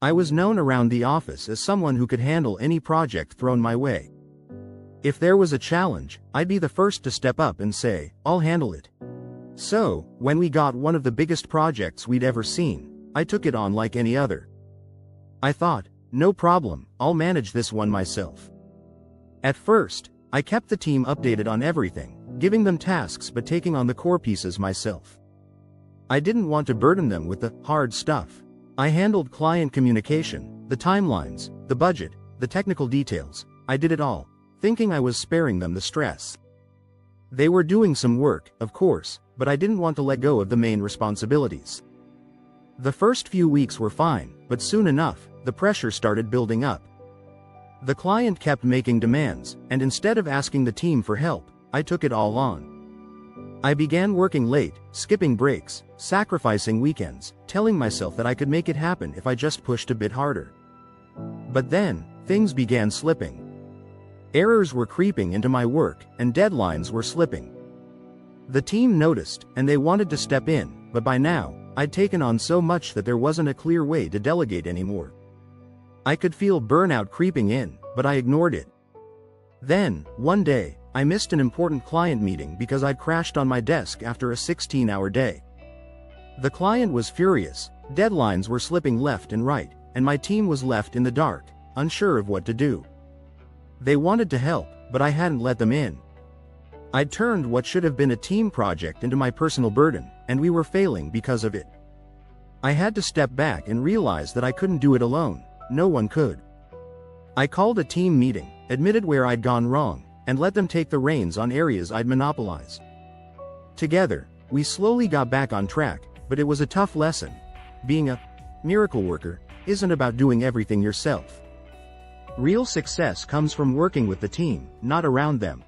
I was known around the office as someone who could handle any project thrown my way. If there was a challenge, I'd be the first to step up and say, "I'll handle it." So, when we got one of the biggest projects we'd ever seen, I took it on like any other. I thought, no problem, I'll manage this one myself. At first, I kept the team updated on everything, giving them tasks but taking on the core pieces myself. I didn't want to burden them with the hard stuff. I handled client communication, the timelines, the budget, the technical details. I did it all, thinking I was sparing them the stress. They were doing some work, of course, but I didn't want to let go of the main responsibilities. The first few weeks were fine, but soon enough, the pressure started building up. The client kept making demands, and instead of asking the team for help, I took it all on. I began working late, skipping breaks, sacrificing weekends, telling myself that I could make it happen if I just pushed a bit harder. But then, things began slipping. Errors were creeping into my work, and deadlines were slipping. The team noticed, and they wanted to step in, but by now, I'd taken on so much that there wasn't a clear way to delegate anymore. I could feel burnout creeping in, but I ignored it. Then, one day, I missed an important client meeting because I'd crashed on my desk after a 16-hour day. The client was furious, deadlines were slipping left and right, and my team was left in the dark, unsure of what to do. They wanted to help, but I hadn't let them in. I'd turned what should have been a team project into my personal burden, and we were failing because of it. I had to step back and realize that I couldn't do it alone. No one could. I called a team meeting, admitted where I'd gone wrong, and let them take the reins on areas I'd monopolized. Together, we slowly got back on track, but it was a tough lesson. Being a miracle worker isn't about doing everything yourself. Real success comes from working with the team, not around them.